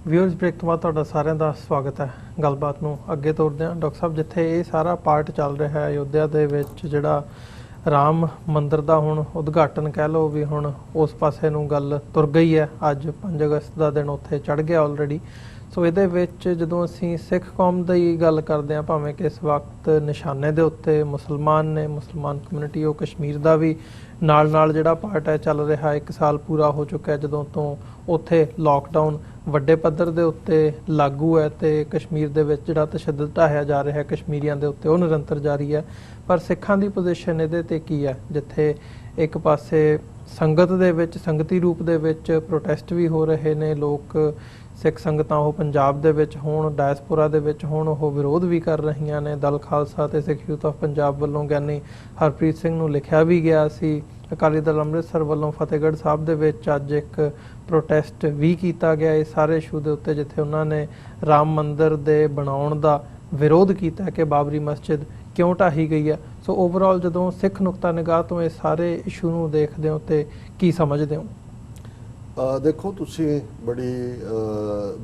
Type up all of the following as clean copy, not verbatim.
Viewers break तो बाद तुहाडा सारिਆਂ ਦਾ ਸਵਾਗਤ ਹੈ। ਗੱਲਬਾਤ ਨੂੰ ਅੱਗੇ ਤੋਰਦੇ ਹਾਂ। ਡਾਕਟਰ ਸਾਹਿਬ, ਜਿੱਥੇ ਇਹ ਸਾਰਾ ਪਾਰਟ ਚੱਲ ਰਿਹਾ ਹੈ ਅਯੋਧਿਆ ਦੇ ਵਿੱਚ, ਜਿਹੜਾ ਰਾਮ ਮੰਦਿਰ ਦਾ ਹੁਣ ਉਦਘਾਟਨ ਕਹਿ ਲਓ ਵੀ ਹੁਣ ਉਸ ਪਾਸੇ ਨੂੰ ਗੱਲ ਤੁਰ ਗਈ ਹੈ। ਅੱਜ 5 ਅਗਸਤ ਦਾ ਦਿਨ ਉੱਥੇ ਚੜ ਗਿਆ ਆਲਰੇਡੀ। ਸੋ ਇਹਦੇ ਵਿੱਚ ਜਦੋਂ ਅਸੀਂ ਸਿੱਖ ਕੌਮ ਦੀ ਗੱਲ ਕਰਦੇ ਹਾਂ, ਭਾਵੇਂ ਕਿ ਇਸ ਵਕਤ ਨਿਸ਼ਾਨੇ ਦੇ ਉੱਤੇ ਮੁਸਲਮਾਨ ਨੇ, ਮੁਸਲਮਾਨ ਕਮਿਊਨਿਟੀ, ਉਹ ਕਸ਼ਮੀਰ ਦਾ ਵੀ ਨਾਲ ਜਿਹੜਾ ਪਾਰਟ ਹੈ ਚੱਲ ਰਿਹਾ। 1 ਸਾਲ ਪੂਰਾ ਹੋ ਚੁੱਕਾ ਜਦੋਂ ਤੋਂ ਉੱਥੇ ਲੋਕਡਾਊਨ ਵੱਡੇ ਪੱਧਰ ਦੇ ਉੱਤੇ ਲਾਗੂ ਹੈ ਤੇ ਕਸ਼ਮੀਰ ਦੇ ਵਿੱਚ ਜਿਹੜਾ ਤਸ਼ੱਦਦ ਢਾਹਿਆ ਜਾ ਰਿਹਾ ਕਸ਼ਮੀਰੀਆਂ ਦੇ ਉੱਤੇ, ਉਹ ਨਿਰੰਤਰ ਜਾਰੀ ਹੈ। ਪਰ ਸਿੱਖਾਂ ਦੀ ਪੋਜੀਸ਼ਨ ਇਹਦੇ ਤੇ ਕੀ ਹੈ? ਜਿੱਥੇ ਇੱਕ ਪਾਸੇ ਸੰਗਤ ਦੇ ਵਿੱਚ, ਸੰਗਤੀ ਰੂਪ ਦੇ ਵਿੱਚ ਪ੍ਰੋਟੈਸਟ ਵੀ ਹੋ ਰਹੇ ਨੇ, ਲੋਕ ਸਿੱਖ ਸੰਗਤਾਂ ਉਹ ਪੰਜਾਬ ਦੇ ਵਿੱਚ ਹੋਣ, ਡਾਇਸਪੋਰਾ ਦੇ ਵਿੱਚ ਹੋਣ, ਉਹ ਵਿਰੋਧ ਵੀ ਕਰ ਰਹੀਆਂ ਨੇ। ਦਲ ਖਾਲਸਾ ਤੇ ਸਿੱਖ ਯੂਥ ਆਫ ਪੰਜਾਬ ਵੱਲੋਂ ਗਿਆਨੀ ਹਰਪ੍ਰੀਤ ਸਿੰਘ ਨੂੰ ਲਿਖਿਆ ਵੀ ਗਿਆ ਸੀ। ਅਕਾਲੀ ਦਲ ਅੰਮ੍ਰਿਤਸਰ ਵੱਲੋਂ ਫਤਿਹਗੜ੍ਹ ਸਾਹਿਬ ਦੇ ਵਿੱਚ ਅੱਜ ਇੱਕ ਪ੍ਰੋਟੈਸਟ ਵੀ ਕੀਤਾ ਗਿਆ ਇਸ ਸਾਰੇ ਇਸ਼ੂ ਦੇ ਉੱਤੇ, ਜਿੱਥੇ ਉਹਨਾਂ ਨੇ ਰਾਮ ਮੰਦਿਰ ਦੇ ਬਣਾਉਣ ਦਾ ਵਿਰੋਧ ਕੀਤਾ ਕਿ ਬਾਬਰੀ ਮਸਜਿਦ ਕਿਉਂ ਢਾਹੀ ਗਈ ਹੈ। ਸੋ ਓਵਰਆਲ ਜਦੋਂ ਸਿੱਖ ਨੁਕਤਾ ਨਿਗਾਹ ਤੋਂ ਇਹ ਸਾਰੇ ਇਸ਼ੂ ਨੂੰ ਦੇਖਦੇ ਹੋ ਤੇ ਕੀ ਸਮਝਦੇ ਹੋ? देखो, तुसी बड़ी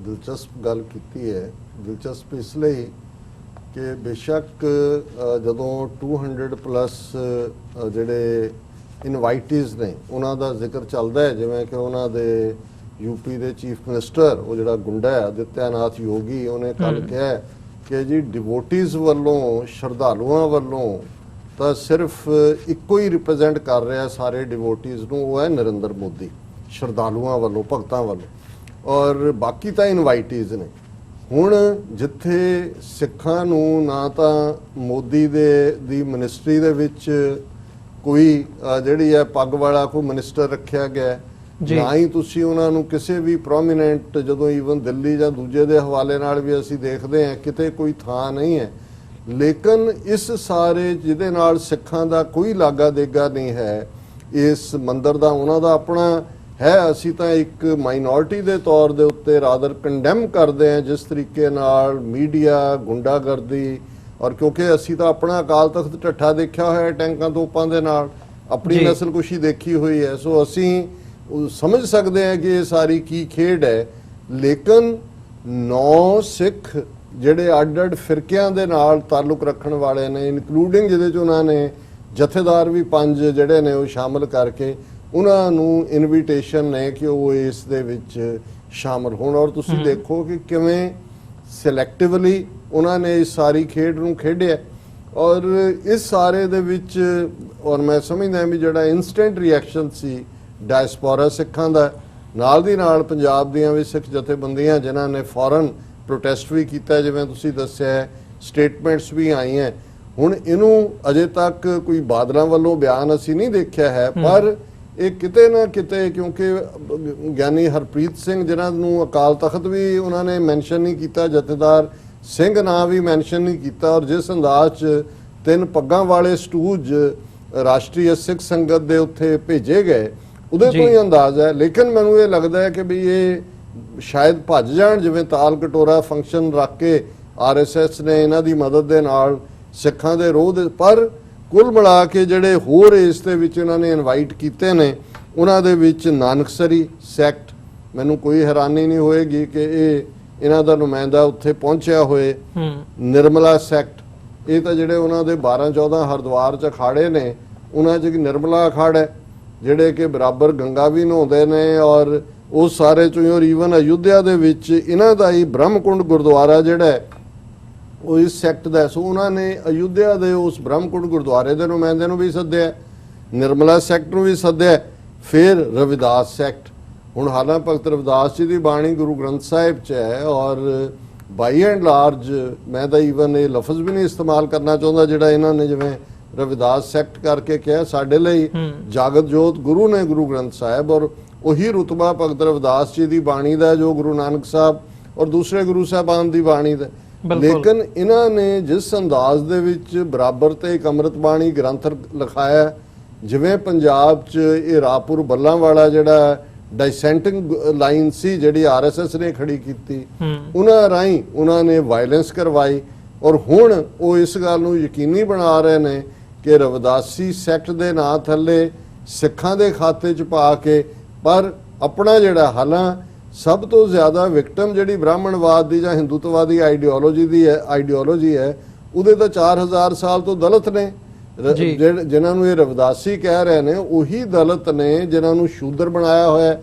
दिलचस्प गल कीती है। दिलचस्प इसलिए कि बेशक जदों 200+ ਜਿਹੜੇ ਇਨਵਾਈਟੀਜ਼ ਨੇ ਉਹਨਾਂ ਦਾ ਜ਼ਿਕਰ ਚੱਲਦਾ ਹੈ, ਜਿਵੇਂ ਕਿ ਉਹਨਾਂ ਦੇ यूपी ਦੇ ਚੀਫ ਮਿਨਿਸਟਰ, ਉਹ ਜਿਹੜਾ ਗੁੰਡਾ ਹੈ ਆਦਿੱਤਿਆਨਾਥ ਯੋਗੀ, ਉਹਨੇ ਕੱਲ ਕਿਹਾ ਕਿ ਜੀ ਡਿਵੋਟੀਜ਼ ਵੱਲੋਂ, ਸ਼ਰਧਾਲੂਆਂ ਵੱਲੋਂ ਤਾਂ ਸਿਰਫ ਇੱਕੋ ਹੀ ਰਿਪਰੈਜ਼ੈਂਟ ਕਰ ਰਿਹਾ ਸਾਰੇ ਡਿਵੋਟੀਜ਼ ਨੂੰ, ਉਹ ਹੈ ਨਰਿੰਦਰ ਮੋਦੀ। ਸ਼ਰਧਾਲੂਆਂ ਵੱਲੋਂ, ਭਗਤਾਂ ਵੱਲੋਂ, ਔਰ ਬਾਕੀ ਤਾਂ ਇਨਵਾਈਟੀਜ਼ ਨੇ। ਹੁਣ ਜਿੱਥੇ ਸਿੱਖਾਂ ਨੂੰ ਨਾ ਤਾਂ ਮੋਦੀ ਦੀ ਮਿਨਿਸਟਰੀ ਦੇ ਵਿੱਚ ਕੋਈ ਜਿਹੜੀ ਹੈ ਪੱਗ ਵਾਲਾ ਕੋਈ ਮਿਨਿਸਟਰ ਰੱਖਿਆ ਗਿਆ, ਨਾ ਹੀ ਤੁਸੀਂ ਉਹਨਾਂ ਨੂੰ ਕਿਸੇ ਵੀ ਪ੍ਰੋਮੀਨੈਂਟ, ਜਦੋਂ ਈਵਨ ਦਿੱਲੀ ਜਾਂ ਦੂਜੇ ਦੇ ਹਵਾਲੇ ਨਾਲ ਵੀ ਅਸੀਂ ਦੇਖਦੇ ਹਾਂ, ਕਿਤੇ ਕੋਈ ਥਾਂ ਨਹੀਂ ਹੈ। ਲੇਕਿਨ ਇਸ ਸਾਰੇ ਜਿਹਦੇ ਨਾਲ ਸਿੱਖਾਂ ਦਾ ਕੋਈ ਲਾਗਾ ਦੇਗਾ ਨਹੀਂ ਹੈ, ਇਸ ਮੰਦਿਰ ਦਾ ਉਹਨਾਂ ਦਾ ਆਪਣਾ ਹੈ। ਅਸੀਂ ਤਾਂ ਇੱਕ ਮਾਈਨੋਰਟੀ ਦੇ ਤੌਰ ਦੇ ਉੱਤੇ ਰਾਦਰ ਕੰਡੈਮ ਕਰਦੇ ਹਾਂ ਜਿਸ ਤਰੀਕੇ ਨਾਲ ਮੀਡੀਆ, ਗੁੰਡਾਗਰਦੀ, ਔਰ ਕਿਉਂਕਿ ਅਸੀਂ ਤਾਂ ਆਪਣਾ ਅਕਾਲ ਤਖਤ ਢੱਠਾ ਦੇਖਿਆ ਹੋਇਆ ਟੈਂਕਾਂ ਤੋਪਾਂ ਦੇ ਨਾਲ, ਆਪਣੀ ਨਸਲਕੁਸ਼ੀ ਦੇਖੀ ਹੋਈ ਹੈ। ਸੋ ਅਸੀਂ ਸਮਝ ਸਕਦੇ ਹਾਂ ਕਿ ਇਹ ਸਾਰੀ ਕੀ ਖੇਡ ਹੈ। ਲੇਕਿਨ 9 ਸਿੱਖ ਜਿਹੜੇ ਅੱਡ-ਅੱਡ ਫਿਰਕਿਆਂ ਦੇ ਨਾਲ ਤਾਲੁਕ ਰੱਖਣ ਵਾਲੇ ਨੇ, ਇਨਕਲੂਡਿੰਗ ਜਿਹਦੇ 'ਚ ਉਹਨਾਂ ਨੇ ਜਥੇਦਾਰ ਵੀ 5 ਜਿਹੜੇ ਨੇ ਉਹ ਸ਼ਾਮਲ ਕਰਕੇ ਉਹਨਾਂ ਨੂੰ ਇਨਵੀਟੇਸ਼ਨ ਨੇ ਕਿ ਉਹ ਇਸ ਦੇ ਵਿੱਚ ਸ਼ਾਮਲ ਹੋਣ। ਔਰ ਤੁਸੀਂ ਦੇਖੋ ਕਿ ਕਿਵੇਂ ਸਿਲੈਕਟਿਵਲੀ ਉਹਨਾਂ ਨੇ ਇਸ ਸਾਰੀ ਖੇਡ ਨੂੰ ਖੇਡਿਆ। ਔਰ ਇਸ ਸਾਰੇ ਦੇ ਵਿੱਚ, ਔਰ ਮੈਂ ਸਮਝਦਾ ਵੀ ਜਿਹੜਾ ਇਨਸਟੈਂਟ ਰਿਐਕਸ਼ਨ ਸੀ ਡਾਇਸਪੋਰਾ ਸਿੱਖਾਂ ਦਾ, ਨਾਲ ਦੀ ਨਾਲ ਪੰਜਾਬ ਦੀਆਂ ਵੀ ਸਿੱਖ ਜਥੇਬੰਦੀਆਂ ਜਿਨ੍ਹਾਂ ਨੇ ਫੌਰਨ ਪ੍ਰੋਟੈਸਟ ਵੀ ਕੀਤਾ, ਜਿਵੇਂ ਤੁਸੀਂ ਦੱਸਿਆ, ਸਟੇਟਮੈਂਟਸ ਵੀ ਆਈਆਂ। ਹੁਣ ਇਹਨੂੰ ਅਜੇ ਤੱਕ ਕੋਈ ਬਾਦਲਾਂ ਵੱਲੋਂ ਬਿਆਨ ਅਸੀਂ ਨਹੀਂ ਦੇਖਿਆ ਹੈ, ਪਰ ਇਹ ਕਿਤੇ ਨਾ ਕਿਤੇ, ਕਿਉਂਕਿ ਗਿਆਨੀ ਹਰਪ੍ਰੀਤ ਸਿੰਘ ਜਿਨ੍ਹਾਂ ਨੂੰ ਅਕਾਲ ਤਖਤ ਵੀ ਉਹਨਾਂ ਨੇ ਮੈਂਸ਼ਨ ਨਹੀਂ ਕੀਤਾ, ਜਥੇਦਾਰ ਸਿੰਘ ਨਾਂ ਵੀ ਮੈਂਸ਼ਨ ਨਹੀਂ ਕੀਤਾ, ਔਰ ਜਿਸ ਅੰਦਾਜ਼ 'ਚ 3 ਪੱਗਾਂ ਵਾਲੇ ਸਟੂਜ ਰਾਸ਼ਟਰੀ ਸਿੱਖ ਸੰਗਤ ਦੇ ਉੱਥੇ ਭੇਜੇ ਗਏ, ਉਹਦੇ ਤੋਂ ਹੀ ਅੰਦਾਜ਼ ਹੈ। ਲੇਕਿਨ ਮੈਨੂੰ ਇਹ ਲੱਗਦਾ ਹੈ ਕਿ ਵੀ ਇਹ ਸ਼ਾਇਦ ਭੱਜ ਜਾਣ, ਜਿਵੇਂ ਤਾਲ ਕਟੋਰਾ ਫੰਕਸ਼ਨ ਰੱਖ ਕੇ RSS ਨੇ ਇਹਨਾਂ ਦੀ ਮਦਦ ਦੇ ਨਾਲ ਸਿੱਖਾਂ ਦੇ ਰੋਹ ਦੇ। ਪਰ ਕੁੱਲ ਮਿਲਾ ਕੇ ਜਿਹੜੇ ਹੋਰ ਇਸ ਦੇ ਵਿੱਚ ਇਹਨਾਂ ਨੇ ਇਨਵਾਈਟ ਕੀਤੇ ਨੇ, ਉਹਨਾਂ ਦੇ ਵਿੱਚ ਨਾਨਕਸਰੀ ਸੈਕਟ, ਮੈਨੂੰ ਕੋਈ ਹੈਰਾਨੀ ਨਹੀਂ ਹੋਏਗੀ ਕਿ ਇਹਨਾਂ ਦਾ ਨੁਮਾਇੰਦਾ ਉੱਥੇ ਪਹੁੰਚਿਆ ਹੋਏ। ਨਿਰਮਲਾ ਸੈਕਟ, ਇਹ ਤਾਂ ਜਿਹੜੇ ਉਹਨਾਂ ਦੇ 12-14 ਹਰਿਦੁਆਰ 'ਚ ਅਖਾੜੇ ਨੇ, ਉਹਨਾਂ 'ਚ ਇੱਕ ਨਿਰਮਲਾ ਅਖਾੜਾ ਹੈ ਜਿਹੜੇ ਕਿ ਬਰਾਬਰ ਗੰਗਾ ਵੀ ਨਹਾਉਂਦੇ ਨੇ, ਔਰ ਉਹ ਸਾਰੇ 'ਚੋਂ। ਔਰ ਈਵਨ ਅਯੁੱਧਿਆ ਦੇ ਵਿੱਚ ਇਹਨਾਂ ਦਾ ਹੀ ਬ੍ਰਹਮਕੁੰਡ ਗੁਰਦੁਆਰਾ ਜਿਹੜਾ ਉਹ ਇਸ ਸੈਕਟ ਦਾ। ਸੋ ਉਹਨਾਂ ਨੇ ਅਯੁੱਧਿਆ ਦੇ ਉਸ ਬ੍ਰਹਮਕੁੰਡ ਗੁਰਦੁਆਰੇ ਦੇ ਨੁਮਾਇੰਦੇ ਨੂੰ ਵੀ ਸੱਦਿਆ, ਨਿਰਮਲਾ ਸੈਕਟ ਨੂੰ ਵੀ ਸੱਦਿਆ, ਫਿਰ ਰਵਿਦਾਸ ਸੈਕਟ। ਹੁਣ ਹਾਲਾਂ ਭਗਤ ਰਵਿਦਾਸ ਜੀ ਦੀ ਬਾਣੀ ਗੁਰੂ ਗ੍ਰੰਥ ਸਾਹਿਬ 'ਚ ਹੈ, ਔਰ ਬਾਈ ਐਂਡ ਲਾਰਜ ਮੈਂ ਤਾਂ ਈਵਨ ਇਹ ਲਫ਼ਜ਼ ਵੀ ਨਹੀਂ ਇਸਤੇਮਾਲ ਕਰਨਾ ਚਾਹੁੰਦਾ ਜਿਹੜਾ ਇਹਨਾਂ ਨੇ ਜਿਵੇਂ ਰਵਿਦਾਸ ਸੈਕਟ ਕਰਕੇ ਕਿਹਾ। ਸਾਡੇ ਲਈ ਜਾਗਤ ਜੋਤ ਗੁਰੂ ਨੇ ਗੁਰੂ ਗ੍ਰੰਥ ਸਾਹਿਬ, ਔਰ ਉਹੀ ਰੁਤਬਾ ਭਗਤ ਰਵਿਦਾਸ ਜੀ ਦੀ ਬਾਣੀ ਦਾ ਜੋ ਗੁਰੂ ਨਾਨਕ ਸਾਹਿਬ ਔਰ ਦੂਸਰੇ ਗੁਰੂ ਸਾਹਿਬਾਨ ਦੀ ਬਾਣੀ ਦਾ। ਲੇਕਿਨ ਇਹਨਾਂ ਨੇ ਜਿਸ ਅੰਦਾਜ਼ ਦੇ ਵਿੱਚ ਬਰਾਬਰ ਤੇ ਇੱਕ ਅੰਮ੍ਰਿਤ ਬਾਣੀ ਗ੍ਰੰਥ ਲਿਖਾਇਆ, ਜਿਵੇਂ ਪੰਜਾਬ 'ਚ ਇਹ ਰਾਪੁਰ ਬੱਲਾਂ ਵਾਲਾ ਜਿਹੜਾ ਡਾਇਸੈਂਟਿੰਗ ਲਾਈਨ ਸੀ ਜਿਹੜੀ RSS ਨੇ ਖੜੀ ਕੀਤੀ, ਉਹਨਾਂ ਰਾਹੀਂ ਉਹਨਾਂ ਨੇ ਵਾਇਲੈਂਸ ਕਰਵਾਈ। ਔਰ ਹੁਣ ਉਹ ਇਸ ਗੱਲ ਨੂੰ ਯਕੀਨੀ ਬਣਾ ਰਹੇ ਨੇ ਕਿ ਰਵਿਦਾਸੀ ਸੈਕਟ ਦੇ ਨਾਂ ਥੱਲੇ ਸਿੱਖਾਂ ਦੇ ਖਾਤੇ 'ਚ ਪਾ ਕੇ, ਪਰ ਆਪਣਾ ਜਿਹੜਾ ਹਾਲਾਂ ਸਭ ਤੋਂ ਜ਼ਿਆਦਾ ਵਿਕਟਮ ਜਿਹੜੀ ਬ੍ਰਾਹਮਣਵਾਦ ਦੀ ਜਾਂ ਹਿੰਦੂਤਵਾਦੀ ਆਈਡੀਓਲੋਜੀ ਹੈ ਉਹਦੇ ਤਾਂ 4000 ਸਾਲ ਤੋਂ ਦਲਿਤ ਨੇ। ਜਿਨ੍ਹਾਂ ਨੂੰ ਇਹ ਰਵਿਦਾਸੀ ਕਹਿ ਰਹੇ ਨੇ ਉਹੀ ਦਲਿਤ ਨੇ ਜਿਨ੍ਹਾਂ ਨੂੰ ਸ਼ੂਦਰ ਬਣਾਇਆ ਹੋਇਆ,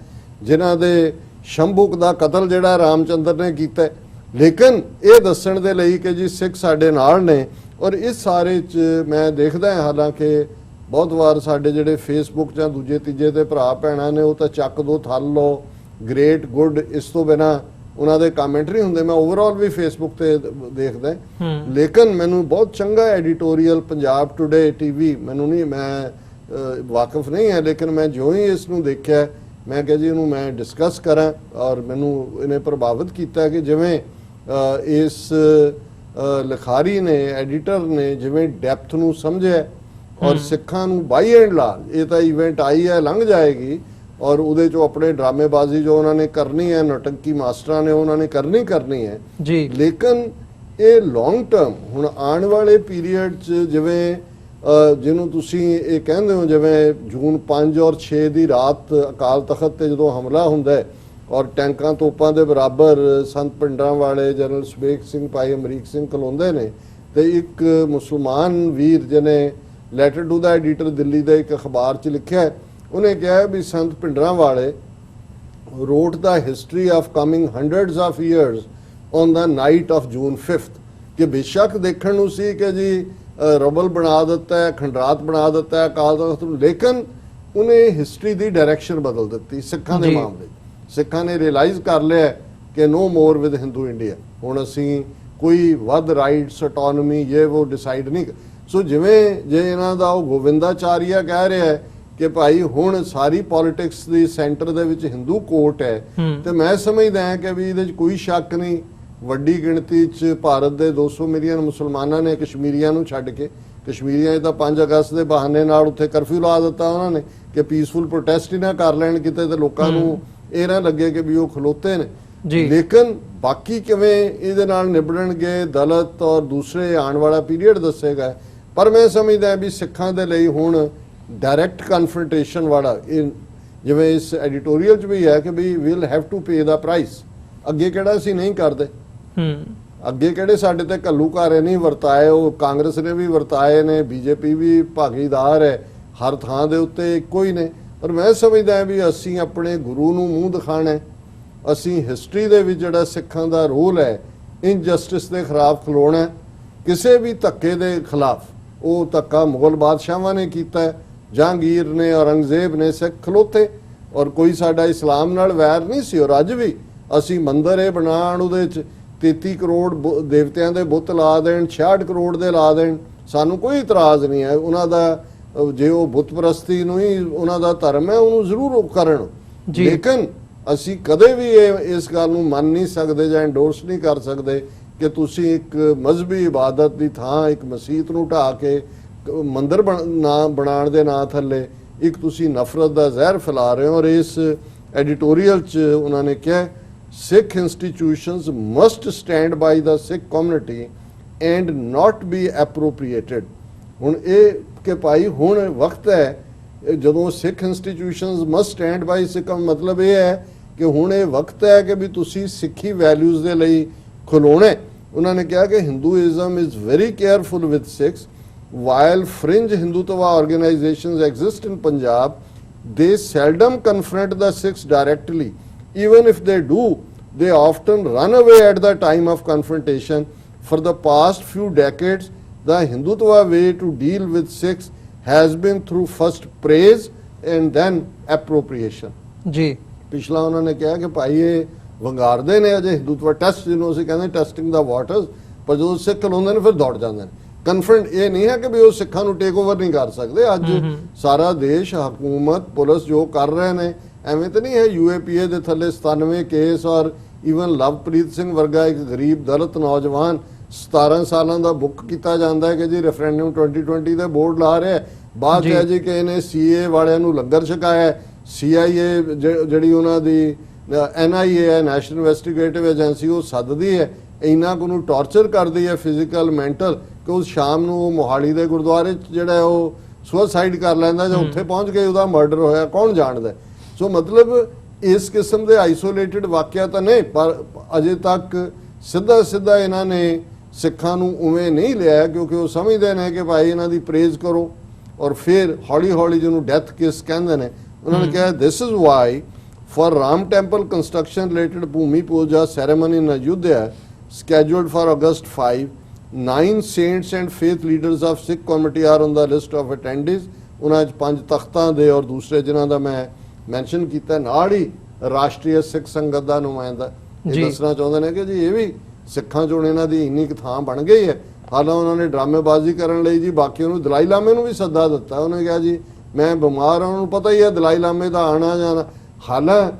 ਜਿਨ੍ਹਾਂ ਦੇ ਸ਼ੰਭੁਕ ਦਾ ਕਤਲ ਜਿਹੜਾ ਰਾਮਚੰਦਰ ਨੇ ਕੀਤਾ। ਲੇਕਿਨ ਇਹ ਦੱਸਣ ਦੇ ਲਈ ਕਿ ਜੀ ਸਿੱਖ ਸਾਡੇ ਨਾਲ ਨੇ। ਔਰ ਇਸ ਸਾਰੇ 'ਚ ਮੈਂ ਦੇਖਦਾ ਹਾਂ, ਹਾਲਾਂਕਿ ਬਹੁਤ ਵਾਰ ਸਾਡੇ ਜਿਹੜੇ ਫੇਸਬੁੱਕ ਜਾਂ ਦੂਜੇ ਤੀਜੇ ਤੇ ਭਰਾ ਭੈਣਾਂ ਨੇ ਉਹ ਤਾਂ ਚੱਕ ਦੋ ਥਲ ਲਓ, ਗ੍ਰੇਟ ਗੁੱਡ, ਇਸ ਤੋਂ ਬਿਨਾਂ ਉਹਨਾਂ ਦੇ ਕਮੈਂਟ ਨਹੀਂ ਹੁੰਦੇ। ਮੈਂ ਓਵਰਆਲ ਵੀ ਫੇਸਬੁੱਕ ਤੇ ਦੇਖਦਾ, ਲੇਕਿਨ ਮੈਨੂੰ ਬਹੁਤ ਚੰਗਾ ਐਡੀਟੋਰੀਅਲ ਪੰਜਾਬ ਟੁਡੇ ਟੀਵੀ, ਮੈਨੂੰ ਨਹੀਂ, ਮੈਂ ਵਾਕਿਫ ਨਹੀਂ ਹੈ, ਲੇਕਿਨ ਮੈਂ ਜਿਉਂ ਹੀ ਇਸ ਨੂੰ ਦੇਖਿਆ ਮੈਂ ਕਿਹਾ ਜੀ ਇਹਨੂੰ ਮੈਂ ਡਿਸਕਸ ਕਰਾਂ। ਔਰ ਮੈਨੂੰ ਇਹਨੇ ਪ੍ਰਭਾਵਿਤ ਕੀਤਾ ਕਿ ਜਿਵੇਂ ਇਸ ਲਿਖਾਰੀ ਨੇ, ਐਡੀਟਰ ਨੇ ਜਿਵੇਂ ਡੈਪਥ ਨੂੰ ਸਮਝਿਆ ਔਰ ਸਿੱਖਾਂ ਨੂੰ ਬਾਈ ਐਂਡ ਲਾਰਜ, ਇਹ ਤਾਂ ਇਵੈਂਟ ਆਈ ਹੈ ਲੰਘ ਜਾਏਗੀ ਔਰ ਉਹਦੇ ਚੋਂ ਆਪਣੇ ਡਰਾਮੇਬਾਜ਼ੀ ਜੋ ਉਹਨਾਂ ਨੇ ਕਰਨੀ ਹੈ, ਨੌਟੰਕੀ ਮਾਸਟਰਾਂ ਨੇ ਉਹਨਾਂ ਨੇ ਕਰਨੀ ਹੈ ਜੀ। ਲੇਕਿਨ ਇਹ ਲੌਂਗ ਟਰਮ ਹੁਣ ਆਉਣ ਵਾਲੇ ਪੀਰੀਅਡ 'ਚ ਜਿਵੇਂ ਜਿਹਨੂੰ ਤੁਸੀਂ ਇਹ ਕਹਿੰਦੇ ਹੋ, ਜਿਵੇਂ ਜੂਨ 5 ਔਰ 6 ਦੀ ਰਾਤ ਅਕਾਲ ਤਖਤ ਤੇ ਜਦੋਂ ਹਮਲਾ ਹੁੰਦਾ ਔਰ ਟੈਂਕਾਂ ਤੋਪਾਂ ਦੇ ਬਰਾਬਰ ਸੰਤ ਪਿੰਡਰਾਂ ਵਾਲੇ ਜਨਰਲ ਸੁਬੇਗ ਸਿੰਘ ਭਾਈ ਅਮਰੀਕ ਸਿੰਘ ਖਲੋਂਦੇ ਨੇ, ਤੇ ਇੱਕ ਮੁਸਲਮਾਨ ਵੀਰ ਜਿਹਨੇ letter to the editor Delhi ਦੇ ਇੱਕ ਅਖਬਾਰ 'ਚ ਲਿਖਿਆ, ਉਹਨੇ ਕਿਹਾ ਵੀ ਸੰਤ ਪਿੰਡਰਾਂ ਵਾਲੇ wrote the history of coming hundreds of years on the night of June 5th, ਕਿ ਬੇਸ਼ੱਕ ਦੇਖਣ ਨੂੰ ਸੀ ਕਿ ਜੀ ਰਬਲ ਬਣਾ ਦਿੱਤਾ ਹੈ, ਖੰਡਰਾਤ ਬਣਾ ਦਿੱਤਾ ਹੈ ਅਕਾਲ ਤਖਤ ਨੂੰ, ਲੇਕਿਨ ਉਹਨੇ ਹਿਸਟਰੀ ਦੀ ਡਾਇਰੈਕਸ਼ਨ ਬਦਲ ਦਿੱਤੀ ਸਿੱਖਾਂ ਦੇ ਮਾਮਲੇ। ਸਿੱਖਾਂ ਨੇ ਰਿਅਲਾਈਜ਼ ਕਰ ਲਿਆ ਕਿ ਨੋ ਮੋਰ ਵਿਦ ਹਿੰਦੂ ਇੰਡੀਆ, ਹੁਣ ਅਸੀਂ ਕੋਈ ਵੱਧ ਰਾਈਟਸ ਆਟੋਨਮੀ ਇਹ ਉਹ ਡਿਸਾਈਡ ਨਹੀਂ। ਸੋ ਜਿਵੇਂ ਜੇ ਇਹਨਾਂ ਦਾ ਉਹ ਗੋਵਿੰਦਾਚਾਰੀਆ ਕਹਿ ਰਿਹਾ ਹੈ ਕਿ ਭਾਈ ਹੁਣ ਸਾਰੀ ਪੋਲਿਟਿਕਸ ਦੀ ਸੈਂਟਰ ਦੇ ਵਿੱਚ ਹਿੰਦੂ ਕੋਰਟ ਹੈ, ਤੇ ਮੈਂ ਸਮਝਦਾ ਹਾਂ ਕਿ ਵੀ ਇਹਦੇ 'ਚ ਕੋਈ ਸ਼ੱਕ ਨਹੀਂ, ਵੱਡੀ ਗਿਣਤੀ 'ਚ ਭਾਰਤ ਦੇ 200 ਮਿਲੀਅਨ ਮੁਸਲਮਾਨਾਂ ਨੇ ਕਸ਼ਮੀਰੀਆਂ ਨੂੰ ਛੱਡ ਕੇ, ਕਸ਼ਮੀਰੀਆਂ ਤਾਂ 5 ਅਗਸਤ ਦੇ ਬਹਾਨੇ ਨਾਲ ਉੱਥੇ ਕਰਫਿਊ ਲਾ ਦਿੱਤਾ ਉਹਨਾਂ ਨੇ ਕਿ ਪੀਸਫੁਲ ਪ੍ਰੋਟੈਸਟ ਹੀ ਨਾ ਕਰ ਲੈਣ ਕਿਤੇ, ਤੇ ਲੋਕਾਂ ਨੂੰ ਇਹ ਨਾ ਲੱਗੇ ਕਿ ਵੀ ਉਹ ਖਲੋਤੇ ਨੇ। ਲੇਕਿਨ ਬਾਕੀ ਕਿਵੇਂ ਇਹਦੇ ਨਾਲ ਨਿਬੜਨਗੇ ਦਲਿਤ ਔਰ ਦੂਸਰੇ ਆਉਣ ਵਾਲਾ ਪੀਰੀਅਡ ਦੱਸੇਗਾ। ਪਰ ਮੈਂ ਸਮਝਦਾ ਵੀ ਸਿੱਖਾਂ ਦੇ ਲਈ ਹੁਣ ਡਾਇਰੈਕਟ ਕਨਫਰੰਟੇਸ਼ਨ ਵਾਲਾ, ਇਹ ਜਿਵੇਂ ਇਸ ਐਡੀਟੋਰੀਅਲ 'ਚ ਵੀ ਹੈ ਕਿ we will have to pay the price. ਅੱਗੇ ਕਿਹੜਾ ਅਸੀਂ ਨਹੀਂ ਕਰਦੇ, ਅੱਗੇ ਕਿਹੜੇ ਸਾਡੇ ਤੇ ਘੱਲੂਘਾਰੇ ਨਹੀਂ ਵਰਤਾਏ, ਉਹ ਕਾਂਗਰਸ ਨੇ ਵੀ ਵਰਤਾਏ ਨੇ, ਬੀਜੇਪੀ ਵੀ ਭਾਗੀਦਾਰ ਹੈ, ਹਰ ਥਾਂ ਦੇ ਉੱਤੇ ਇੱਕੋ ਹੀ ਨੇ। ਪਰ ਮੈਂ ਸਮਝਦਾ ਵੀ ਅਸੀਂ ਆਪਣੇ ਗੁਰੂ ਨੂੰ ਮੂੰਹ ਦਿਖਾਣਾ, ਅਸੀਂ ਹਿਸਟਰੀ ਦੇ ਵਿੱਚ ਜਿਹੜਾ ਸਿੱਖਾਂ ਦਾ ਰੋਲ ਹੈ ਇਨਜਸਟਿਸ ਦੇ ਖਿਲਾਫ ਖਲੋਣਾ, ਕਿਸੇ ਵੀ ਧੱਕੇ ਦੇ ਖਿਲਾਫ। ਉਹ ਧੱਕਾ ਮੁਗਲ ਬਾਦਸ਼ਾਹਾਂ ਨੇ ਕੀਤਾ, ਜਹਾਂਗੀਰ ਨੇ, ਔਰੰਗਜ਼ੇਬ ਨੇ, ਸਿੱਖ ਖਲੋਤੇ, ਔਰ ਕੋਈ ਸਾਡਾ ਇਸਲਾਮ ਨਾਲ ਵੈਰ ਨਹੀਂ ਸੀ। ਔਰ ਅੱਜ ਵੀ ਅਸੀਂ ਮੰਦਰ ਇਹ ਬਣਾਉਣ, ਉਹਦੇ 'ਚ 33 ਕਰੋੜ ਦੇਵਤਿਆਂ ਦੇ ਬੁੱਤ ਲਾ ਦੇਣ, 66 ਕਰੋੜ ਦੇ ਲਾ ਦੇਣ, ਸਾਨੂੰ ਕੋਈ ਇਤਰਾਜ਼ ਨਹੀਂ ਹੈ। ਉਹਨਾਂ ਦਾ ਜੇ ਉਹ ਬੁੱਤ ਪ੍ਰਸਤੀ ਨੂੰ ਹੀ ਉਹਨਾਂ ਦਾ ਧਰਮ ਹੈ, ਉਹਨੂੰ ਜ਼ਰੂਰ ਕਰਨ, ਲੇਕਿਨ ਅਸੀਂ ਕਦੇ ਵੀ ਇਸ ਗੱਲ ਨੂੰ ਮੰਨ ਨਹੀਂ ਸਕਦੇ ਜਾਂ ਐਂਡੋਰਸ ਨਹੀਂ ਕਰ ਸਕਦੇ ਕਿ ਤੁਸੀਂ ਇੱਕ ਮਜ਼ਹਬੀ ਇਬਾਦਤ ਦੀ ਥਾਂ ਇੱਕ ਮਸਜਿਦ ਨੂੰ ਢਾਹ ਕੇ ਮੰਦਰ ਬਣਾਉਣ ਦੇ ਨਾਂ ਥੱਲੇ ਇੱਕ ਤੁਸੀਂ ਨਫ਼ਰਤ ਦਾ ਜ਼ਹਿਰ ਫੈਲਾ ਰਹੇ ਹੋ। ਔਰ ਇਸ ਐਡੀਟੋਰੀਅਲ 'ਚ ਉਹਨਾਂ ਨੇ ਕਿਹਾ Sikh institutions must stand by the Sikh community and not be appropriated. ਹੁਣ ਇਹ ਕਿ ਭਾਈ ਹੁਣ ਵਕਤ ਹੈ ਜਦੋਂ Sikh institutions must stand by Sikh, ਮਤਲਬ ਇਹ ਹੈ ਕਿ ਹੁਣ ਇਹ ਵਕਤ ਹੈ ਕਿ ਵੀ ਤੁਸੀਂ ਸਿੱਖੀ ਵੈਲਿਊਜ਼ ਦੇ ਲਈ ਖਲੋਣਾ। ਉਹਨਾਂ ਨੇ ਕਿਹਾ ਕਿ Hinduism is very careful with Sikhs while fringe Hindutva organizations exist in Punjab, they seldom confront the Sikhs directly. Even if they do, they often run away at the time of confrontation. For the past few decades, the Hindutva way to deal with Sikhs has been through first praise and then appropriation. जी पिछला उन्होंने कहा कि भाई ये वंगारदे ने अजे Hindutva test जिन्हों से कहते टेस्टिंग द वाटर्स, पर जो सिख खलोंदे ने फिर दौड़ जाते हैं। ਕਨਫਰੰਟ ਇਹ ਨਹੀਂ ਹੈ ਕਿ ਵੀ ਉਹ ਸਿੱਖਾਂ ਨੂੰ ਟੇਕ ਓਵਰ ਨਹੀਂ ਕਰ ਸਕਦੇ। ਅੱਜ ਸਾਰਾ ਦੇਸ਼, ਹਕੂਮਤ, ਪੁਲਿਸ ਜੋ ਕਰ ਰਹੇ ਨੇ, ਐਵੇਂ ਤਾਂ ਨਹੀਂ ਹੈ UAPA ਦੇ ਥੱਲੇ 97 ਕੇਸ, ਔਰ ਈਵਨ ਲਵਪ੍ਰੀਤ ਸਿੰਘ ਵਰਗਾ ਇੱਕ ਗਰੀਬ ਦਲਿਤ ਨੌਜਵਾਨ 17 ਸਾਲਾਂ ਦਾ ਬੁੱਕ ਕੀਤਾ ਜਾਂਦਾ ਹੈ ਕਿ ਜੀ ਰੈਫਰੈਂਡਮ 2020 ਦੇ ਬੋਰਡ ਲਾ ਰਿਹਾ, ਬਾਅਦ ਹੈ ਜੀ ਕਿ ਇਹਨੇ CA ਵਾਲਿਆਂ ਨੂੰ ਲੰਗਰ ਛਕਾਇਆ, CIA ਜਿਹੜੀ ਉਹਨਾਂ ਦੀ NIA ਹੈ, ਨੈਸ਼ਨਲ ਇਨਵੈਸਟੀਗੇਟਿਵ ਏਜੰਸੀ, ਉਹ ਸੱਦਦੀ ਹੈ, ਇੰਨਾ ਕੁ ਨੂੰ ਟੌਰਚਰ ਕਰਦੀ ਹੈ ਫਿਜ਼ੀਕਲ ਮੈਂਟਲ ਕਿ ਉਸ ਸ਼ਾਮ ਨੂੰ ਉਹ ਮੋਹਾਲੀ ਦੇ ਗੁਰਦੁਆਰੇ 'ਚ ਜਿਹੜਾ ਉਹ ਸੁਸਾਈਡ ਕਰ ਲੈਂਦਾ ਜਾਂ ਉੱਥੇ ਪਹੁੰਚ ਕੇ ਉਹਦਾ ਮਰਡਰ ਹੋਇਆ, ਕੌਣ ਜਾਣਦਾ। ਸੋ ਮਤਲਬ ਇਸ ਕਿਸਮ ਦੇ ਆਈਸੋਲੇਟਿਡ ਵਾਕਿਆ ਤਾਂ ਨਹੀਂ, ਪਰ ਅਜੇ ਤੱਕ ਸਿੱਧਾ ਇਹਨਾਂ ਨੇ ਸਿੱਖਾਂ ਨੂੰ ਉਵੇਂ ਨਹੀਂ ਲਿਆ, ਕਿਉਂਕਿ ਉਹ ਸਮਝਦੇ ਨੇ ਕਿ ਭਾਈ ਇਹਨਾਂ ਦੀ ਪ੍ਰੇਜ਼ ਕਰੋ ਔਰ ਫਿਰ ਹੌਲੀ ਜਿਹਨੂੰ ਡੈਥ ਕਿਸ ਕਹਿੰਦੇ ਨੇ। ਉਹਨਾਂ ਨੇ ਕਿਹਾ this is why for Ram temple construction related Bhumi Puja ceremony in Ayodhya scheduled for August 5, 9 saints and faith leaders of Sikh community are on the list of attendees। ਉਹਨਾਂ 'ਚ 5 ਤਖਤਾਂ ਦੇ ਔਰ ਦੂਸਰੇ ਜਿਨ੍ਹਾਂ ਦਾ ਮੈਂ ਮੈਂਸ਼ਨ ਕੀਤਾ, ਨਾਲ ਹੀ ਰਾਸ਼ਟਰੀ ਸਿੱਖ ਸੰਗਤ ਦਾ ਨੁਮਾਇੰਦਾ। ਇਹ ਦੱਸਣਾ ਚਾਹੁੰਦੇ ਨੇ ਕਿ ਜੀ ਇਹ ਵੀ ਸਿੱਖਾਂ 'ਚ ਹੁਣ ਇਹਨਾਂ ਦੀ ਇੰਨੀ ਕੁ ਥਾਂ ਬਣ ਗਈ ਹੈ। ਹਾਲਾਂ ਉਹਨਾਂ ਨੇ ਡਰਾਮੇਬਾਜ਼ੀ ਕਰਨ ਲਈ ਜੀ ਬਾਕੀ ਉਹਨੂੰ ਦਲਾਈ ਲਾਮੇ ਨੂੰ ਵੀ ਸੱਦਾ ਦਿੱਤਾ। ਉਹਨੇ ਕਿਹਾ ਜੀ ਮੈਂ ਬਿਮਾਰ ਹਾਂ, ਉਹਨੂੰ ਪਤਾ ਹੀ ਹੈ ਦਲਾਈ ਲਾਮੇ ਦਾ ਆਣਾ ਜਾਣਾ। ਹਾਲਾਂ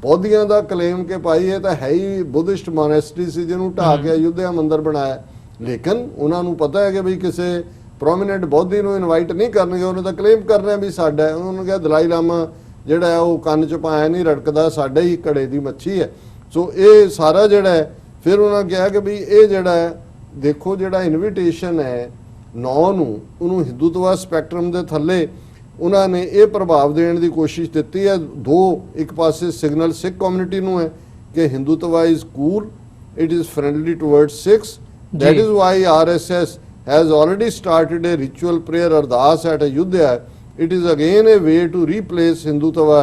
ਬੋਧੀਆਂ ਦਾ ਕਲੇਮ ਕਿ ਭਾਈ ਇਹ ਤਾਂ ਹੈ ਹੀ ਬੁੱਧਿਸਟ ਮੋਨੈਸਟਰੀ ਸੀ ਜਿਹਨੂੰ ਢਾਹ ਕੇ ਅਯੁੱਧਿਆ ਮੰਦਿਰ ਬਣਾਇਆ, ਲੇਕਿਨ ਉਹਨਾਂ ਨੂੰ ਪਤਾ ਹੈ ਕਿ ਵੀ ਕਿਸੇ ਪ੍ਰੋਮੀਨੈਂਟ ਬੋਧੀ ਨੂੰ ਇਨਵਾਈਟ ਨਹੀਂ ਕਰਨਗੇ, ਉਹਨੇ ਤਾਂ ਕਲੇਮ ਕਰਨਾ ਵੀ ਸਾਡਾ ਹੈ। ਉਹਨਾਂ ਨੂੰ ਕਿਹਾ ਦਲਾਈ ਲਾਮਾ ਜਿਹੜਾ ਹੈ ਉਹ ਕੰਨ 'ਚ ਪਾਇਆ ਨਹੀਂ ਰੜਕਦਾ, ਸਾਡੇ ਹੀ ਘੜੇ ਦੀ ਮੱਛੀ ਹੈ। ਸੋ ਇਹ ਸਾਰਾ ਜਿਹੜਾ ਹੈ, ਫਿਰ ਉਹਨਾਂ ਕਿਹਾ ਕਿ ਵੀ ਇਹ ਜਿਹੜਾ ਹੈ ਦੇਖੋ ਜਿਹੜਾ ਇਨਵੀਟੇਸ਼ਨ ਹੈ 9 ਨੂੰ, ਉਹਨੂੰ ਹਿੰਦੂਤਵਾ ਸਪੈਕਟਰਮ ਦੇ ਥੱਲੇ ਉਹਨਾਂ ਨੇ ਇਹ ਪ੍ਰਭਾਵ ਦੇਣ ਦੀ ਕੋਸ਼ਿਸ਼ ਦਿੱਤੀ ਹੈ। ਇੱਕ ਪਾਸੇ ਸਿਗਨਲ ਸਿੱਖ ਕਮਿਊਨਿਟੀ ਨੂੰ ਹੈ ਕਿ Hindutva is cool, it is friendly towards Sikhs, that is why RSS has already started a ritual prayer ardas at Ayodhya. It is again a way to replace Hindutva,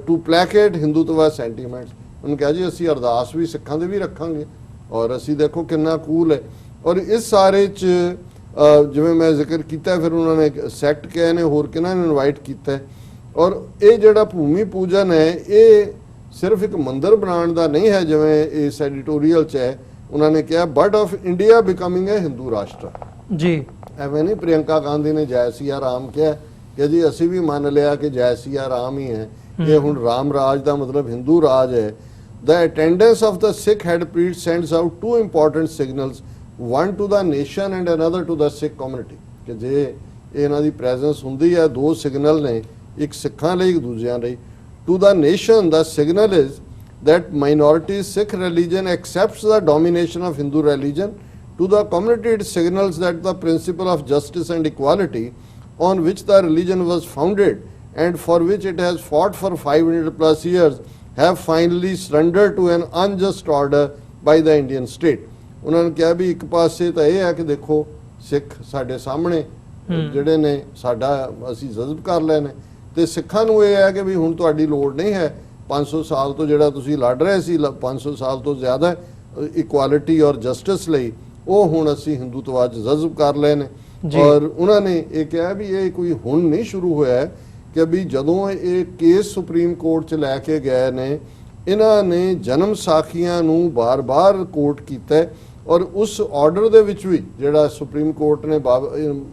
to placate Hindutva sentiments. उन्होंने कहा जी ਅਸੀਂ ਅਰਦਾਸ ਵੀ ਸਿੱਖਾਂ ਦੇ ਵੀ ਰੱਖਾਂਗੇ ਔਰ ਅਸੀਂ ਦੇਖੋ ਕਿੰਨਾ ਕੂਲ ਹੈ। ਔਰ ਇਸ ਸਾਰੇ 'ਚ ਜਿਵੇਂ ਮੈਂ ਜ਼ਿਕਰ ਕੀਤਾ, ਫਿਰ ਉਹਨਾਂ ਨੇ ਸੈਕਟ ਕਹੇ ਨੇ, ਹੋਰ ਕਿਹਨਾਂ ਨੂੰ ਇਨਵਾਈਟ ਕੀਤਾ। ਔਰ ਇਹ ਜਿਹੜਾ ਭੂਮੀ ਪੂਜਨ ਹੈ ਇਹ ਸਿਰਫ ਇੱਕ ਮੰਦਿਰ ਬਣਾਉਣ ਦਾ ਨਹੀਂ ਹੈ ਜਿਵੇਂ ਇਸ ਐਡੀਟੋਰੀਅਲ 'ਚ ਹੈ। ਉਹਨਾਂ ਨੇ ਕਿਹਾ ਬਟ ਆਫ ਇੰਡੀਆ ਬਿਕਮਿੰਗ ਹੈ ਹਿੰਦੂ ਰਾਸ਼ਟਰ ਜੀ। ਐਵੇਂ ਨਹੀਂ ਪ੍ਰਿयंका ਗਾਂਧੀ ਨੇ ਜੈ ਸਿਆ ਰਾਮ ਕਿਹਾ ਕਿ ਜੀ ਅਸੀਂ ਵੀ ਮੰਨ ਲਿਆ ਕਿ ਜੈ ਸਿਆ ਰਾਮ ਹੀ ਹੈ, ਇਹ ਹੁਣ ਰਾਮ ਰਾਜ ਦਾ ਮਤਲਬ ਹਿੰਦੂ ਰਾਜ ਹੈ। The attendance of the Sikh head priest sends out 2 important signals, one to the nation and another to the Sikh community। ਕਿ ਜੇ ਇਹਨਾਂ ਦੀ ਪ੍ਰੈਜ਼ੈਂਸ ਹੁੰਦੀ ਹੈ, 2 ਸਿਗਨਲ ਨੇ, ਇੱਕ ਸਿੱਖਾਂ ਲਈ ਇੱਕ ਦੂਜਿਆਂ ਲਈ। To the nation the signal is that minority Sikh religion accepts the domination of Hindu religion. To the community it signals that the principle of justice and equality on which the religion was founded and for which it has fought for 500 plus years have finally surrendered to an unjust order by the Indian state। ਉਹਨਾਂ ਨੇ ਕਿਹਾ ਵੀ ਇੱਕ ਪਾਸੇ ਤਾਂ ਇਹ ਹੈ ਕਿ ਦੇਖੋ ਸਿੱਖ ਸਾਡੇ ਸਾਹਮਣੇ ਜਿਹੜੇ ਨੇ ਸਾਡਾ ਅਸੀਂ ਜਜ਼ਬ ਕਰ ਲਏ ਨੇ, ਤੇ ਸਿੱਖਾਂ ਨੂੰ ਇਹ ਹੈ ਕਿ ਵੀ ਹੁਣ ਤੁਹਾਡੀ ਲੋੜ ਨਹੀਂ ਹੈ 500 ਸਾਲ ਤੋਂ ਜਿਹੜਾ ਤੁਸੀਂ ਲੜ ਰਹੇ ਸੀ 500 ਸਾਲ ਤੋਂ ਜ਼ਿਆਦਾ ਇਕੁਆਲਿਟੀ ਔਰ ਜਸਟਿਸ ਲਈ, ਉਹ ਹੁਣ ਅਸੀਂ ਹਿੰਦੂਤਵਾ 'ਚ ਜਜ਼ਬ ਕਰ ਲਏ ਨੇ। ਔਰ ਉਹਨਾਂ ਨੇ ਇਹ ਕਿਹਾ ਵੀ ਇਹ ਕੋਈ ਹੁਣ ਨਹੀਂ ਸ਼ੁਰੂ ਹੋਇਆ ਹੈ ਕਿ ਵੀ ਜਦੋਂ ਇਹ ਕੇਸ ਸੁਪਰੀਮ ਕੋਰਟ 'ਚ ਲੈ ਕੇ ਗਏ ਨੇ, ਇਹਨਾਂ ਨੇ ਜਨਮ ਸਾਖੀਆਂ ਨੂੰ ਬਾਰ-ਬਾਰ ਕੋਟ ਕੀਤਾ ਔਰ ਉਸ ਆਰਡਰ ਦੇ ਵਿੱਚ ਵੀ ਜਿਹੜਾ ਸੁਪਰੀਮ ਕੋਰਟ ਨੇ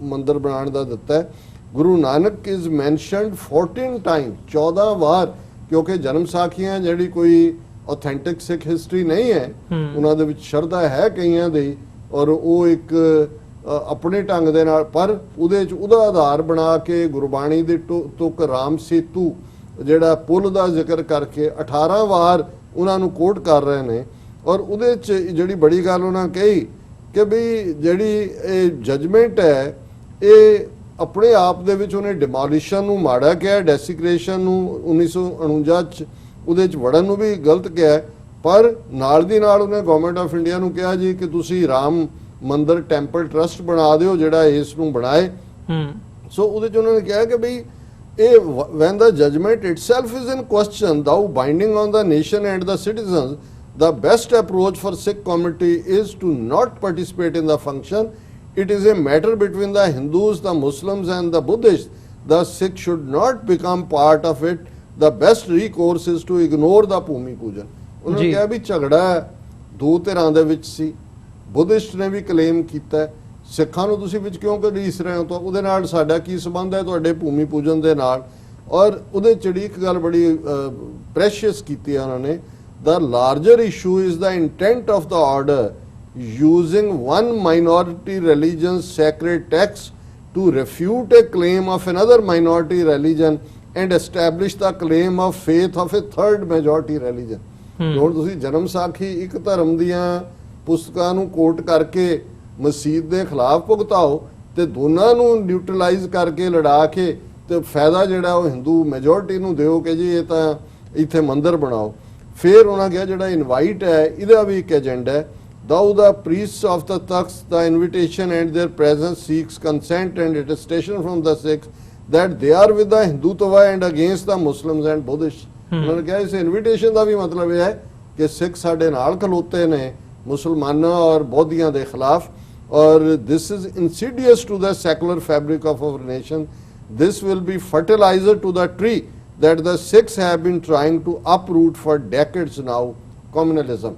ਮੰਦਿਰ ਬਣਾਉਣ ਦਾ ਦਿੱਤਾ, Guru Nanak is mentioned 14 time, 14 ਵਾਰ, ਕਿਉਂਕਿ ਜਨਮ ਸਾਖੀਆਂ ਜਿਹੜੀ ਕੋਈ ਆਥੈਂਟਿਕ ਸਿੱਖ ਹਿਸਟਰੀ ਨਹੀਂ ਹੈ, ਉਹਨਾਂ ਦੇ ਵਿੱਚ ਸ਼ਰਧਾ ਹੈ ਕਈਆਂ ਦੀ ਔਰ ਉਹ ਇੱਕ ਆਪਣੇ ਢੰਗ ਦੇ ਨਾਲ, ਪਰ ਉਹਦੇ 'ਚ ਉਹਦਾ ਆਧਾਰ ਬਣਾ ਕੇ ਗੁਰਬਾਣੀ ਦੇ ਤੁਕ ਰਾਮ ਸੇਤੂ ਜਿਹੜਾ ਪੁੱਲ ਦਾ ਜ਼ਿਕਰ ਕਰਕੇ 18 ਵਾਰ ਉਹਨਾਂ ਨੂੰ ਕੋਟ ਕਰ ਰਹੇ ਨੇ। ਔਰ ਉਹਦੇ 'ਚ ਜਿਹੜੀ ਬੜੀ ਗੱਲ ਉਹਨਾਂ ਕਹੀ ਕਿ ਵੀ ਜਿਹੜੀ ਇਹ ਜਜਮੈਂਟ ਹੈ ਇਹ ਆਪਣੇ ਆਪ ਦੇ ਵਿੱਚ ਉਹਨੇ ਡਿਮੋਲੀਸ਼ਨ ਨੂੰ ਮਾੜਾ ਕਿਹਾ, ਡੈਸੀਕ੍ਰੇਸ਼ਨ ਨੂੰ 1949 'ਚ ਉਹਦੇ 'ਚ ਵੜਨ ਨੂੰ ਵੀ ਗਲਤ ਕਿਹਾ, ਪਰ ਨਾਲ ਦੀ ਨਾਲ ਉਹਨੇ ਗਵਰਨਮੈਂਟ ਆਫ ਇੰਡੀਆ ਨੂੰ ਕਿਹਾ ਜੀ ਕਿ ਤੁਸੀਂ ਰਾਮ ਮੰਦਿਰ ਟੈਂਪਲ ਟਰਸਟ ਬਣਾ ਦਿਓ ਜਿਹੜਾ ਇਸ ਨੂੰ ਬਣਾਏ। ਸੋ ਉਹਦੇ 'ਚ ਉਹਨਾਂ ਨੇ ਕਿਹਾ ਕਿ ਬਈ ਇਹ when the judgment itself is in question, thou binding on the nation and the citizens, the best approach for Sikh community is to not participate in the function. It is a matter between the Hindus, the Muslims and the Buddhists. The Sikhs should not become part of it. The best recourse is to ignore the Bhumi Pujan। ਉਹਨਾਂ ਨੇ ਕਿਹਾ ਵੀ ਝਗੜਾ 2 ਧਿਰਾਂ ਦੇ ਵਿੱਚ ਸੀ, Buddhist ਨੇ ਵੀ claim ਕੀਤਾ ਸਿੱਖਾਂ ਨੂੰ ਤੁਸੀਂ ਵਿੱਚ ਕਿਉਂ ਘੜੀਸ ਰਹੇ ਹੋ, ਤਾਂ ਉਹਦੇ ਨਾਲ ਸਾਡਾ ਕੀ ਸੰਬੰਧ ਹੈ ਤੁਹਾਡੇ ਭੂਮੀ ਪੂਜਨ ਦੇ ਨਾਲ। ਔਰ ਉਹਦੇ ਚੜੀ ਇੱਕ ਗੱਲ ਬੜੀ ਪ੍ਰੈਸ਼ੀਅਸ ਕੀਤੀ ਹੈ ਉਹਨਾਂ ਨੇ, the larger issue is the intent of the order using one minority religion's sacred text to refute a claim of another minority religion and establish the claim of faith of a third majority religion। ਹੁਣ ਤੁਸੀਂ ਜਨਮ ਸਾਖੀ ਇੱਕ ਧਰਮ ਦੀਆਂ ਪੁਸਤਕਾਂ ਨੂੰ ਕੋਟ ਕਰਕੇ ਮਸਜਿਦ ਦੇ ਖਿਲਾਫ ਭੁਗਤਾਓ ਤੇ ਦੋਨਾਂ ਨੂੰ ਨਿਊਟਰਲਾਈਜ਼ ਕਰਕੇ ਲੜਾ ਕੇ ਤੇ ਫਾਇਦਾ ਜਿਹੜਾ ਉਹ ਹਿੰਦੂ ਮੈਜੋਰਟੀ ਨੂੰ ਦਿਓ ਕਿ ਜੀ ਇਹ ਤਾਂ ਇੱਥੇ ਮੰਦਿਰ ਬਣਾਓ। ਫਿਰ ਉਹਨਾਂ ਕਿਹਾ ਜਿਹੜਾ ਇਨਵਾਈਟ ਹੈ ਇਹਦਾ ਵੀ ਇੱਕ ਏਜੰਡਾ ਹੈ। Thou the priests of the Takhts, the invitation and their presence seeks consent and attestation from the Sikhs that they are with the Hindutva and against the Muslims and Buddhists. ਉਹਨਾਂ ਨੇ ਕਿਹਾ ਇਸ invitation ਦਾ ਵੀ ਮਤਲਬ ਇਹ ਹੈ ਕਿ ਸਿੱਖ ਸਾਡੇ ਨਾਲ ਖਲੋਤੇ ਨੇ ਮੁਸਲਮਾਨਾਂ ਔਰ ਬੋਧੀਆਂ ਦੇ ਖਿਲਾਫ, ਔਰ this is insidious to the secular fabric of our nation. This will be fertilizer to the tree that the Sikhs have been trying to uproot for decades now, communalism.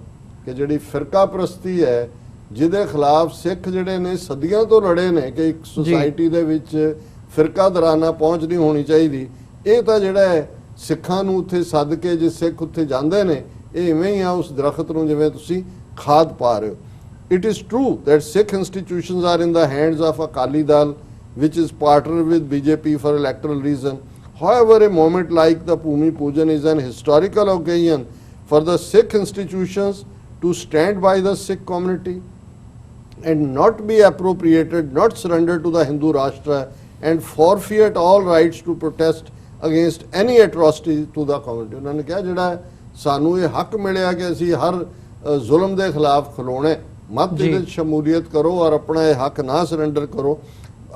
ਕਿ ਜਿਹੜੀ ਫਿਰਕਾ ਪ੍ਰਸਤੀ ਹੈ ਜਿਹਦੇ ਖਿਲਾਫ ਸਿੱਖ ਜਿਹੜੇ ਨੇ ਸਦੀਆਂ ਤੋਂ ਲੜੇ ਨੇ ਕਿ ਇੱਕ ਸੁਸਾਇਟੀ ਦੇ ਵਿੱਚ ਫਿਰਕਾ ਦਰਾਨਾ ਪਹੁੰਚ ਨਹੀਂ ਹੋਣੀ ਚਾਹੀਦੀ, ਇਹ ਤਾਂ ਜਿਹੜਾ ਹੈ ਸਿੱਖਾਂ ਨੂੰ ਉੱਥੇ ਸੱਦ ਕੇ ਜੇ ਸਿੱਖ ਉੱਥੇ ਜਾਂਦੇ ਨੇ ਇਹ ਇਵੇਂ ਹੀ ਆ ਉਸ ਦਰਖਤ ਨੂੰ ਜਿਵੇਂ ਤੁਸੀਂ ਖਾਦ ਪਾ ਰਹੇ ਹੋ। It is true that Sikh institutions are in the hands of Akali Dal, which is partnered with BJP for electoral reason. However, a moment like the Bhumi Pujan is an historical occasion for the Sikh institutions to stand by the Sikh community and not be appropriated, not surrender to the Hindu Rashtra and forfeit all rights to protest against any atrocity to the community. ਉਹਨਾਂ ਨੇ ਕਿਹਾ ਜਿਹੜਾ ਸਾਨੂੰ ਇਹ ਹੱਕ ਮਿਲਿਆ ਕਿ ਅਸੀਂ ਹਰ ਜ਼ੁਲਮ ਦੇ ਖਿਲਾਫ ਖਲੋਣਾ, ਮਤ ਦੇ ਵਿੱਚ ਸ਼ਮੂਲੀਅਤ ਕਰੋ ਔਰ ਆਪਣਾ ਇਹ ਹੱਕ ਨਾ ਸਰੈਂਡਰ ਕਰੋ।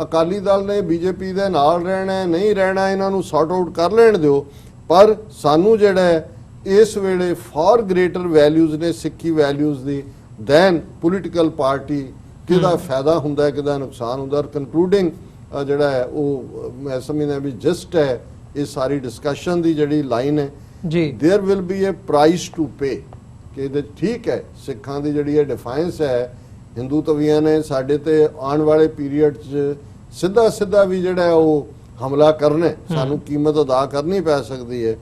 ਅਕਾਲੀ ਦਲ ਨੇ ਬੀਜੇਪੀ ਦੇ ਨਾਲ ਰਹਿਣਾ ਨਹੀਂ ਰਹਿਣਾ ਇਹਨਾਂ ਨੂੰ ਸੌਰਟ ਆਊਟ ਕਰ ਲੈਣ ਦਿਓ, ਪਰ ਸਾਨੂੰ ਜਿਹੜਾ ਹੈ ਇਸ ਵੇਲੇ ਫਾਰ ਗ੍ਰੇਟਰ ਵੈਲਿਊਜ਼ ਨੇ ਸਿੱਖੀ ਵੈਲਿਊਜ਼ ਦੀ ਦੈਨ ਪੋਲੀਟੀਕਲ ਪਾਰਟੀ। ਕਿਹਦਾ ਫਾਇਦਾ ਹੁੰਦਾ ਕਿਹਦਾ ਨੁਕਸਾਨ ਹੁੰਦਾ। ਔਰ ਕਨਕਲੂਡਿੰਗ ਜਿਹੜਾ ਹੈ ਉਹ ਮੈਂ ਸਮਝਦਾ ਵੀ ਜਸਟ ਹੈ ਇਹ ਸਾਰੀ ਡਿਸਕਸ਼ਨ ਦੀ ਜਿਹੜੀ ਲਾਈਨ ਹੈ ਜੀ, there will be a price to pay ਕਿ ਇਹਦੇ ਠੀਕ ਹੈ ਸਿੱਖਾਂ ਦੀ ਜਿਹੜੀ ਇਹ ਡਿਫਾਈਂਸ ਹੈ ਹਿੰਦੂ ਤਵੀਆਂ ਨੇ ਸਾਡੇ ਤੇ ਆਉਣ ਵਾਲੇ ਪੀਰੀਅਡ 'ਚ ਸਿੱਧਾ ਵੀ ਜਿਹੜਾ ਉਹ ਹਮਲਾ ਕਰਨਾ, ਸਾਨੂੰ ਕੀਮਤ ਅਦਾ ਕਰਨੀ ਪੈ ਸਕਦੀ ਹੈ।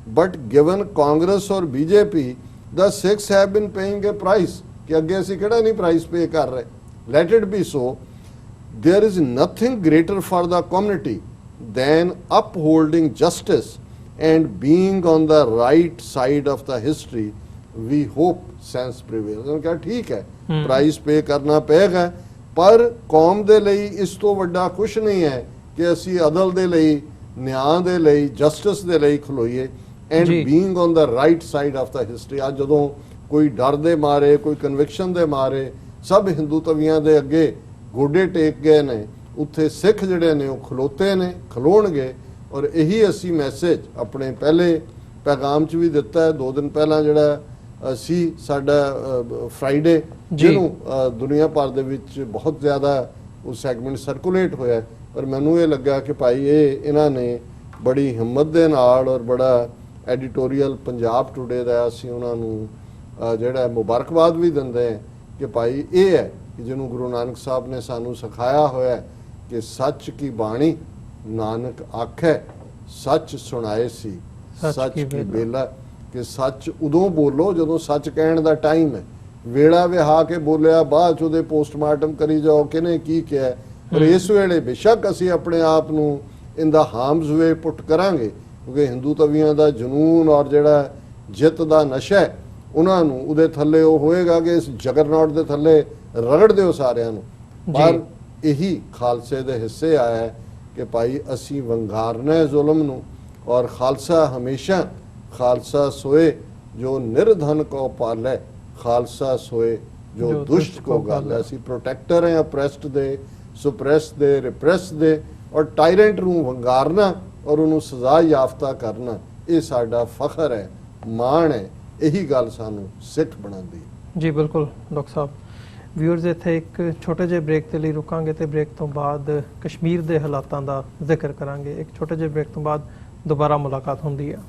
But given Congress or BJP ਦਾ Sikhs have been paying a price ਕਿ ਅੱਗੇ ਅਸੀਂ ਕਿਹੜਾ ਨਹੀਂ ਪ੍ਰਾਈਸ ਪੇ ਕਰ ਰਹੇ। Let it be so. There is nothing greater for the community than upholding justice and being on the right side of the history. We hope sense prevails. ਉਹਨਾਂ ਕਿਹਾ ਠੀਕ ਹੈ ਪ੍ਰਾਈਸ ਪੇ ਕਰਨਾ ਪਏਗਾ, ਪਰ ਕੌਮ ਦੇ ਲਈ ਇਸ ਤੋਂ ਵੱਡਾ ਕੁਝ ਨਹੀਂ ਹੈ ਕਿ ਅਸੀਂ ਅਦਲ ਦੇ ਲਈ, ਨਿਆਂ ਦੇ ਲਈ, ਜਸਟਿਸ ਦੇ ਲਈ ਖਲੋਈਏ and being on the right side of the history. ਅੱਜ ਜਦੋਂ ਕੋਈ ਡਰ ਦੇ ਮਾਰੇ, ਕੋਈ ਕਨਵਿਕਸ਼ਨ ਦੇ ਮਾਰੇ ਸਭ ਹਿੰਦੂ ਤਵੀਆਂ ਦੇ ਅੱਗੇ ਗੋਡੇ ਟੇਕ ਗਏ ਨੇ, ਉੱਥੇ ਸਿੱਖ ਜਿਹੜੇ ਨੇ ਉਹ ਖਲੋਤੇ ਨੇ, ਖਲੋਣਗੇ। ਔਰ ਇਹੀ ਅਸੀਂ ਮੈਸੇਜ ਆਪਣੇ ਪਹਿਲੇ ਪੈਗਾਮ 'ਚ ਵੀ ਦਿੱਤਾ ਹੈ। 2 ਦਿਨ ਪਹਿਲਾਂ ਜਿਹੜਾ ਸੀ ਸਾਡਾ ਫਰਾਈਡੇ, ਜਿਹਨੂੰ ਦੁਨੀਆ ਭਰ ਦੇ ਵਿੱਚ ਬਹੁਤ ਜ਼ਿਆਦਾ ਉਹ ਸੈਗਮੈਂਟ ਸਰਕੂਲੇਟ ਹੋਇਆ, ਪਰ ਮੈਨੂੰ ਇਹ ਲੱਗਾ ਕਿ ਭਾਈ ਇਹਨਾਂ ਨੇ ਬੜੀ ਹਿੰਮਤ ਦੇ ਨਾਲ ਔਰ ਬੜਾ ਐਡੀਟੋਰੀਅਲ ਪੰਜਾਬ ਟੁਡੇ ਦਾ ਅਸੀਂ ਉਹਨਾਂ ਨੂੰ ਜਿਹੜਾ ਮੁਬਾਰਕਬਾਦ ਵੀ ਦਿੰਦੇ ਹਾਂ ਕਿ ਭਾਈ ਇਹ ਹੈ ਕਿ ਜਿਹਨੂੰ ਗੁਰੂ ਨਾਨਕ ਸਾਹਿਬ ਨੇ ਸਾਨੂੰ ਸਿਖਾਇਆ ਹੋਇਆ ਕਿ ਸੱਚ ਕੀ ਬਾਣੀ ਨਾਨਕ ਆਖੈ ਸੱਚ ਸੁਣਾਏ ਸੀ, ਸੱਚ ਕੀ ਬੇਲਾ, ਕਿ ਸੱਚ ਉਦੋਂ ਬੋਲੋ ਜਦੋਂ ਸੱਚ ਕਹਿਣ ਦਾ ਟਾਈਮ ਹੈ। ਵੇਲਾ ਵਿਹਾ ਕੇ ਬੋਲਿਆ ਬਾਅਦ 'ਚ ਉਹਦੇ ਪੋਸਟਮਾਰਟਮ ਕਰੀ ਜਾਓ ਕਿਹਨੇ ਕੀ ਕਿਹਾ। ਪਰ ਇਸ ਵੇਲੇ ਬੇਸ਼ੱਕ ਅਸੀਂ ਆਪਣੇ ਆਪ ਨੂੰ ਇਨ ਦਾ ਹਾਰਮਸ ਵੇ ਪੁੱਟ ਕਰਾਂਗੇ ਕਿਉਂਕਿ ਹਿੰਦੂ ਤਵੀਆਂ ਦਾ ਜਨੂਨ ਔਰ ਜਿਹੜਾ ਜਿੱਤ ਦਾ ਨਸ਼ਾ ਹੈ ਉਹਨਾਂ ਨੂੰ ਉਹਦੇ ਥੱਲੇ ਉਹ ਹੋਏਗਾ ਕਿ ਇਸ ਜਗਰਨੌਟ ਦੇ ਥੱਲੇ ਰਗੜ ਦਿਓ ਸਾਰਿਆਂ ਨੂੰ। ਪਰ ਇਹੀ ਖਾਲਸੇ ਦੇ ਹਿੱਸੇ ਆਇਆ ਹੈ ਕਿ ਭਾਈ ਅਸੀਂ ਵੰਗਾਰਨਾ ਹੈ ਜ਼ੁਲਮ ਨੂੰ, ਔਰ ਖਾਲਸਾ ਹਮੇਸ਼ਾ ਖਾਲਸਾ ਸੋਏ ਜੋ ਨਿਰਧਨ ਕੋ ਪਾਲੇ, ਖਾਲਸਾ ਸੋਏ ਜੋ ਦੁਸ਼ਟ ਕੋ ਗਾਲੇ। ਅਸੀਂ ਪ੍ਰੋਟੈਕਟਰ ਹੈ ਅਪਰੈਸਡ ਦੇ, ਸੁਪਰੈਸ ਦੇ, ਰਿਪਰੈਸ ਦੇ, ਔਰ ਟਾਇਰੈਂਟ ਨੂੰ ਵੰਗਾਰਨਾ ਔਰ ਉਹਨੂੰ ਸਜ਼ਾ ਯਾਫਤਾ ਕਰਨਾ ਇਹ ਸਾਡਾ ਫਖਰ ਹੈ, ਮਾਣ ਹੈ। ਇਹੀ ਗੱਲ ਸਾਨੂੰ ਸਿੱਖ ਬਣਾਉਂਦੀ ਜੀ। ਬਿਲਕੁਲ ਡਾਕਟਰ ਸਾਹਿਬ। ਵਿਊਅਰਸ ਇੱਥੇ ਇੱਕ ਛੋਟੇ ਜਿਹੇ ਬ੍ਰੇਕ ਦੇ ਲਈ ਰੁਕਾਂਗੇ ਤੇ ਬ੍ਰੇਕ ਤੋਂ ਬਾਅਦ ਕਸ਼ਮੀਰ ਦੇ ਹਾਲਾਤਾਂ ਦਾ ਜ਼ਿਕਰ ਕਰਾਂਗੇ। ਇੱਕ ਛੋਟੇ ਜਿਹੇ ਬ੍ਰੇਕ ਤੋਂ ਬਾਅਦ ਦੁਬਾਰਾ ਮੁਲਾਕਾਤ ਹੁੰਦੀ ਹੈ।